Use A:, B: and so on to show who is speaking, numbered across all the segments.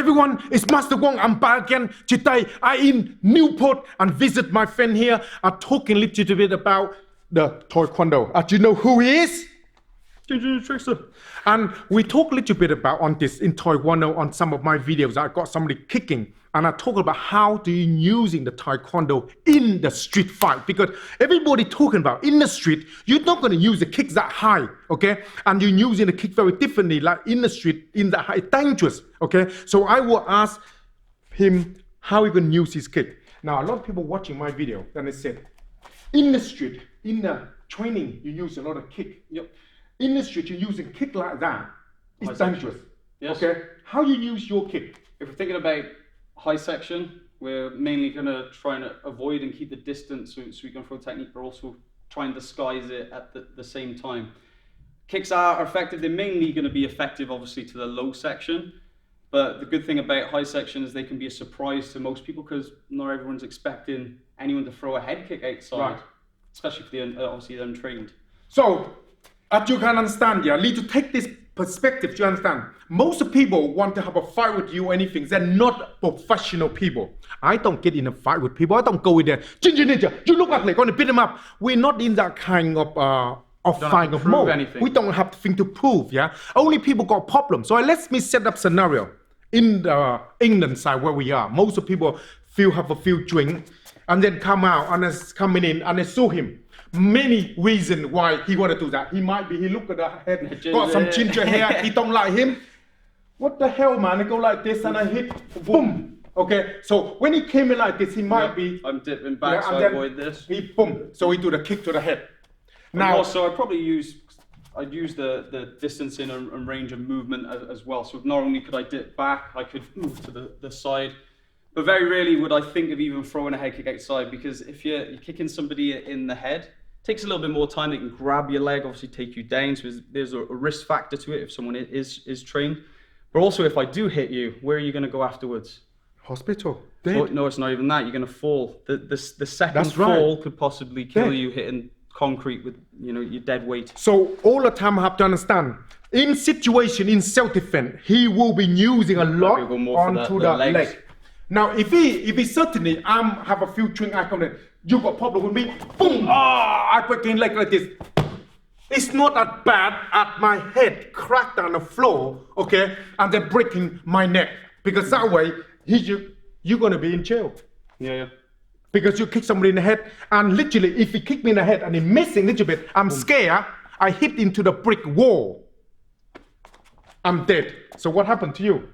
A: everyone, it's Master Wong. I'm back again today. I in Newport and visit my friend here. I'm talking a little bit about the Taekwondo. Do you know who he is? And we talk a little bit about on this in Taekwondo on some of my videos. I got somebody kicking and I talk about how do you using the Taekwondo in the street fight, because everybody talking about in the street, you're not going to use the kicks that high, okay? And you're using the kick very differently, like in the street, in the high, dangerous, okay? So I will ask him how he going to use his kick. Now, a lot of people watching my video, and they said, in the street, in the training, you use a lot of kick.
B: Yep.
A: In the street, you're using kick like that. It's dangerous.
B: Yes.
A: Okay. How you use your kick?
B: If we're thinking about high section, we're mainly going to try and avoid and keep the distance so we can throw technique, but also try and disguise it at the same time. Kicks are effective. They're mainly going to be effective, obviously, to the low section. But the good thing about high section is they can be a surprise to most people because not everyone's expecting anyone to throw a head kick outside, right. Especially for the obviously the untrained.
A: So, as you can understand, you need to take this perspective. You understand? Most people want to have a fight with you or anything. They're not professional people. I don't get in a fight with people. I don't go in there. Ginger Ninja, you look ugly. Going to beat them up. We're not in that kind of fight of mode. Anything. We don't have thing to prove. Yeah. Only people got problems. So let me set up scenario in the England side where we are. Most of people have a few drinks and then come out and coming in and they sue him. Many reasons why he want to do that. He look at the head, got some ginger hair, he don't like him. What the hell, man? I go like this and I hit, boom. Okay, so when he came in like this, he might be...
B: I'm dipping back so I avoid this.
A: He boom, so he do the kick to the head.
B: Now, also I'd use the distance in and range of movement as well. So not only could I dip back, I could move to the side. But very rarely would I think of even throwing a head kick outside, because if you're kicking somebody in the head, it takes a little bit more time. They can grab your leg, obviously take you down. So there's a risk factor to it if someone is trained. But also, if I do hit you, where are you going to go afterwards?
A: Hospital.
B: No, it's not even that. You're going to fall. The second fall could possibly kill you hitting concrete with your dead weight. So all the time I have to understand. In self-defense, he will be using a lot onto the leg. Now, if he certainly have a few drink icon, you got problem with me, boom, I break in leg like this. It's not as bad as my head cracked on the floor, okay, and then breaking my neck. Because that way, you're gonna be in jail. Yeah.
A: Because you kick somebody in the head, and literally, if he kick me in the head and he missing a little bit, I'm scared, I hit into the brick wall. I'm dead. So what happened to you?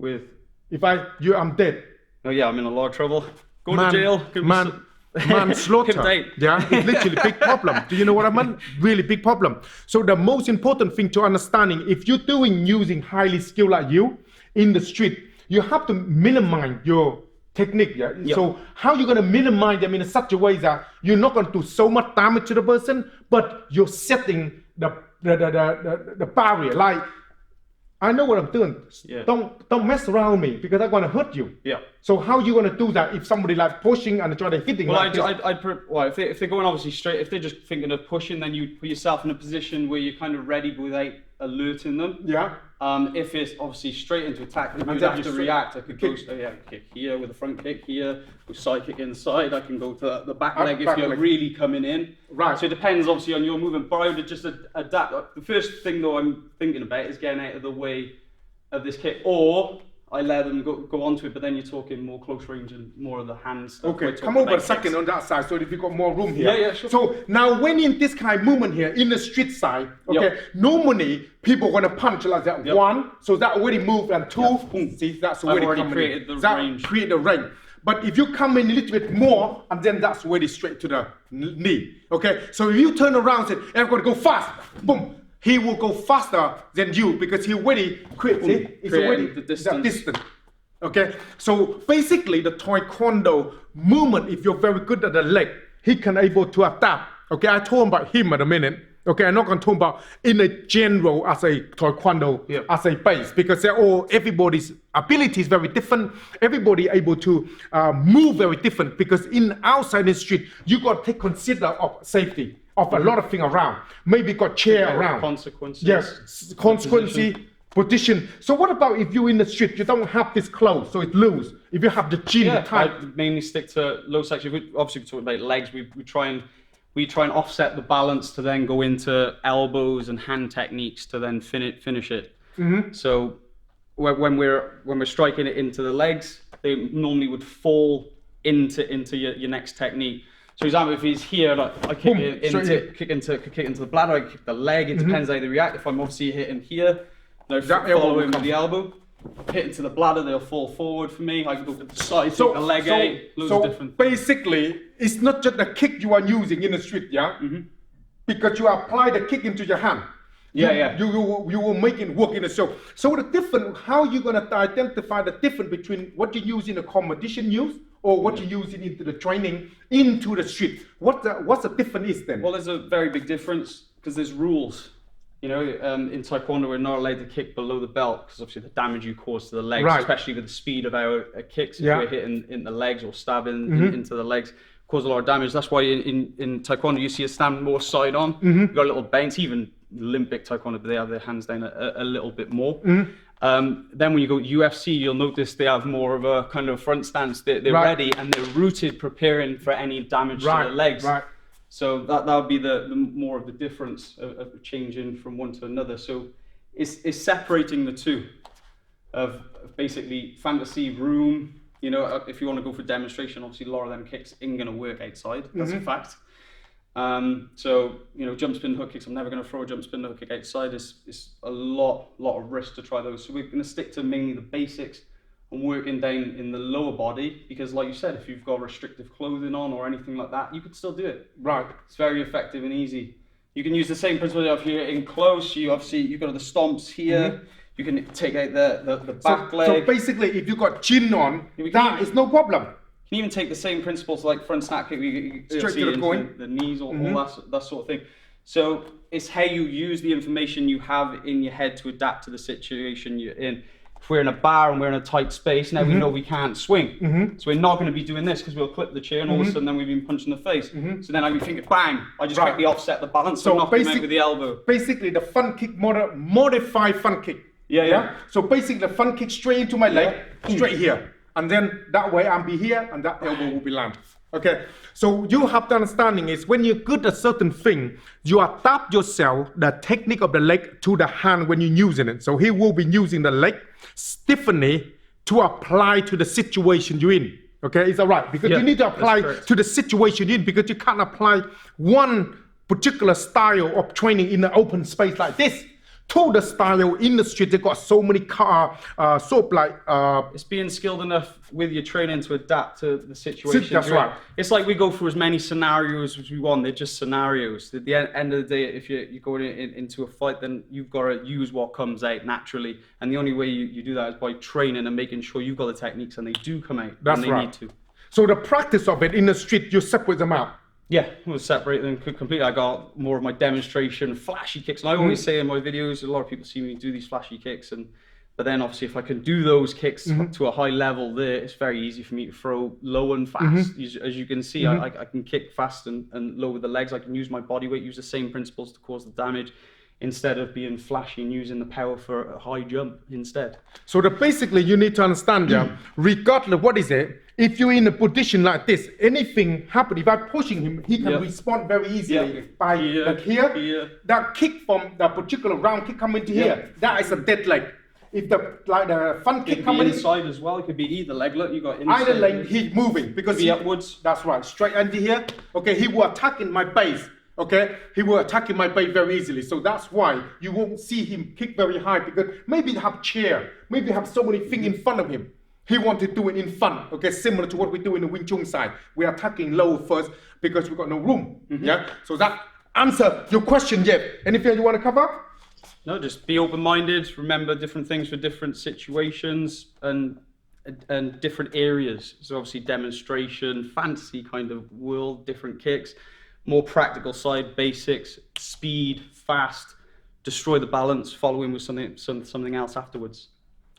A: I'm dead.
B: Oh yeah, I'm in a lot of trouble. Go to jail.
A: Manslaughter. Yeah, it's literally a big problem. Do you know what I mean? Really big problem. So the most important thing to understanding, if you're using highly skilled like you in the street, you have to minimize your technique. Yeah. Yep. So how you're gonna minimize them in such a way that you're not gonna do so much damage to the person, but you're setting the barrier. Like, I know what I'm doing. Yeah. Don't mess around with me because I'm gonna hurt you.
B: Yeah.
A: So how are you gonna do that if somebody like pushing and try to hitting?
B: Well, if they're going obviously straight, if they're just thinking of pushing, then you put yourself in a position where you're kind of ready without alerting them.
A: Yeah.
B: If it's obviously straight into attack, you would have to react. I could go, kick here with a front kick here, with side kick inside. I can go to the back leg if you're really coming in.
A: Right.
B: So it depends obviously on your movement, but I would just adapt. The first thing though I'm thinking about is getting out of the way of this kick, or I let them go onto it, but then you're talking more close range and more of the hand stuff.
A: Okay, come over a second on that side, so if you've got more room here.
B: Yeah, sure.
A: So now when in this kind of movement here, in the street side, okay, normally people are gonna punch like that. One, so that already moved, and two, boom, see, that's already
B: created the range.
A: Create the range. But if you come in a little bit more, and then that's already straight to the knee, okay? So if you turn around and say, everybody go fast, boom, he will go faster than you because he already it's already
B: the distance.
A: Okay, so basically the Taekwondo movement, if you're very good at the leg, he can able to adapt. Okay, I told him about him in a minute. Okay, I'm not going to talk about in a general as a Taekwondo as a base, because everybody's ability is very different. Everybody able to move very different, because in outside the street you got to take consider of safety of a lot of things around. Maybe got chair around.
B: Consequences.
A: Yes, consequences. position. So what about if you're in the street, you don't have this close, so it's loose. If you have the chin tight.
B: I mainly stick to low section. Obviously, we're talking about legs. We try and offset the balance to then go into elbows and hand techniques to then finish it. So when we're striking it into the legs, they normally would fall into your next technique. So, for example, if he's here, like I kick into the bladder, I kick the leg. It depends how they react. If I'm obviously hitting here, they'll follow in with the elbow. Hit into the bladder, they'll fall forward for me. I can go to the side, take the leg out. Loads of different things.
A: Basically, it's not just the kick you are using in the street, because you apply the kick into your hand. You will make it work in the show. So the difference, how are you going to identify the difference between what you use in the competition use or what you're using into the training into the street? What's the difference is then?
B: Well, there's a very big difference because there's rules. You know, in Taekwondo, we're not allowed to kick below the belt because obviously the damage you cause to the legs, especially with the speed of our kicks, if we're hitting in the legs or stabbing into the legs, cause a lot of damage. That's why in Taekwondo, you see it stand more side on. You've got a little bounce, even Olympic Taekwondo, but they have their hands down a little bit more. Then when you go UFC, you'll notice they have more of a kind of front stance. They're ready and they're rooted, preparing for any damage to the legs. So that would be the more of the difference of changing from one to another. So it's separating the two of basically fantasy room. You know, if you want to go for demonstration, obviously a lot of them kicks ain't going to work outside. That's a fact. So, you know, jump spin hook kicks, I'm never going to throw a jump spin hook kick outside. It's a lot of risk to try those. So we're going to stick to mainly the basics and working down in the lower body, because like you said, if you've got restrictive clothing on or anything like that, you could still do it. It's very effective and easy. You can use the same principle of here in close. You've got the stomps here. You can take out the back leg.
A: So basically, if you've got chin on, that is no problem.
B: You can even take the same principles like front snap kick, you
A: straight to the point,
B: the knees, all that sort of thing. So it's how you use the information you have in your head to adapt to the situation you're in. If we're in a bar and we're in a tight space, now we know we can't swing. So we're not going to be doing this because we'll clip the chair and all of a sudden then we've been punched in the face. So then I'd be thinking, bang, I just quickly offset the balance and knock him out with the elbow.
A: Basically the front kick, modified front kick. So basically the front kick straight into my leg, straight here. And then that way I'll be here and that elbow will be landed. Okay, so you have the understanding is when you're good at certain thing, you adapt yourself, the technique of the leg to the hand when you're using it. So he will be using the leg differently to apply to the situation you're in. Okay, is that right? Because you need to apply to the situation you're in, because you can't apply one particular style of training in the open space like this to the style in the street. They've got so many
B: it's being skilled enough with your training to adapt to the situation.
A: That's right.
B: It's like we go through as many scenarios as we want. They're just scenarios. At the end of the day, if you're going into a fight, then you've got to use what comes out naturally. And the only way you do that is by training and making sure you've got the techniques and they do come out when they need to.
A: So the practice of it in the street, you separate them out.
B: Yeah, we'll separate them completely. I got more of my demonstration, flashy kicks. And I always say in my videos, a lot of people see me do these flashy kicks. But then obviously if I can do those kicks to a high level there, it's very easy for me to throw low and fast. As you can see, I can kick fast and low with the legs. I can use my body weight, use the same principles to cause the damage, instead of being flashy and using the power for a high jump instead.
A: So basically you need to understand, regardless what is it, if you're in a position like this, anything happen, if I'm pushing him, he can respond very easily by like here. That kick from that particular round kick coming to here, that is a dead leg. If the front kick coming
B: inside as well, it could be either leg. Look, you got inside.
A: Either leg, he's moving because
B: he upwards.
A: That's right, straight into here. Okay, he will attack in my base. Okay, he will attack in my base very easily. So that's why you won't see him kick very high, because maybe they have chair, maybe have so many things in front of him. He wants to do it in front, okay, similar to what we do in the Wing Chun side. We're attacking low first because we've got no room, So that answer your question, Anything you want to cover?
B: No, just be open-minded, remember different things for different situations and different areas. So obviously demonstration, fantasy kind of world, different kicks, more practical side, basics, speed, fast, destroy the balance, following with something else afterwards.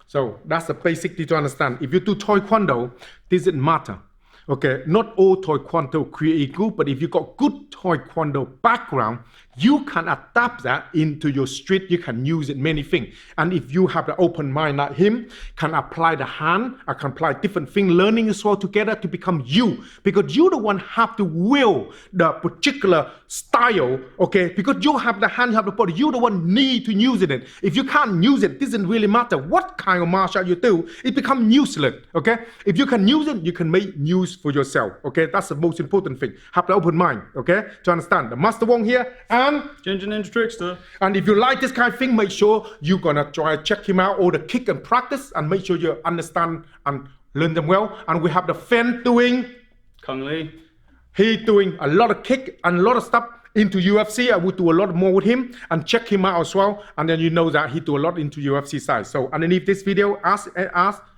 A: So that's the basic thing to understand. If you do Taekwondo, this doesn't matter. Okay, not all Taekwondo create good, but if you got good Taekwondo background, you can adapt that into your street. You can use it many things. And if you have the open mind like him, can apply the hand, I can apply different things, learning as well together to become you. Because you the one have to will the particular style, okay? Because you have the hand, you have the body, you the one need to use it. If you can't use it, it doesn't really matter what kind of martial art you do, it becomes useless, okay? If you can use it, you can make use for yourself, okay? That's the most important thing. Have the open mind, okay? To understand. The Master Wong here, and
B: Ginger Ninja Trickster.
A: And if you like this kind of thing, make sure you're gonna try check him out, all the kick and practice, and make sure you understand and learn them well. And we have the fan doing
B: Kung Lee.
A: He doing a lot of kick and a lot of stuff into UFC. I would do a lot more with him and check him out as well. And then you know that he do a lot into UFC side. So underneath this video, ask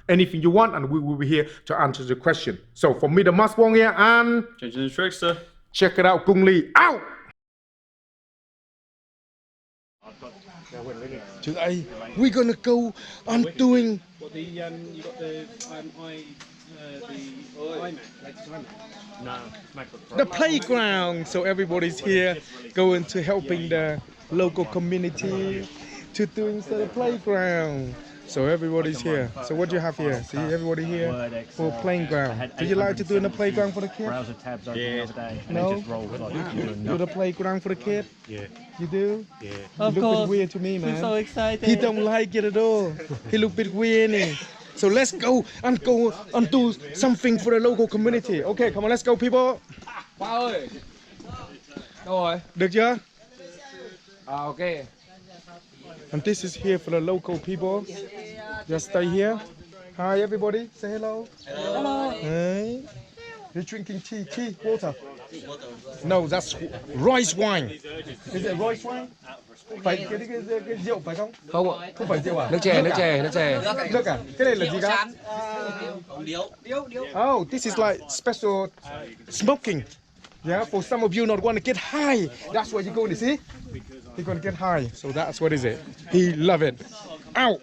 A: anything you want, and we will be here to answer the question. So for me, the Master Wong here, and
B: Ginger Ninja Trickster.
A: Check it out, Kung Lee out. Today we're gonna go on doing
B: What the you got the
A: the playground. So everybody's here going to helping the local community to doing the playground. So everybody's here. So what do you have here? See everybody here for playground. Do you like to do in the playground for the kids?
C: Browser tabs open the other day and
A: No?
C: it just rolls like you're doing
A: Do the playground for the kid?
C: Yeah.
A: You do?
C: Yeah.
A: He look a bit weird to me, man.
D: I'm so excited.
A: He don't like it at all. He look a bit weird. Innit? So let's go and do something for the local community. Okay, come on, let's go, people.
D: Ba ơi. Đâu rồi?
A: Được chưa?
D: Ok.
A: And this is here for the local people. Just stay here. Hi, everybody. Say hello.
D: Hello.
A: Hey. You're drinking tea, water. No, that's rice wine. Is it rice wine? Phải cái rượu phải không?
D: Không ạ.
A: Không phải rượu à?
D: Nước chè, nước chè, nước chè.
A: Nước à? Cái này là gì cả? Oh, this is like special smoking. Yeah, for some of you not want to get high, that's what you're going to see. You're going to get high, so that's what is it. He love it. Out.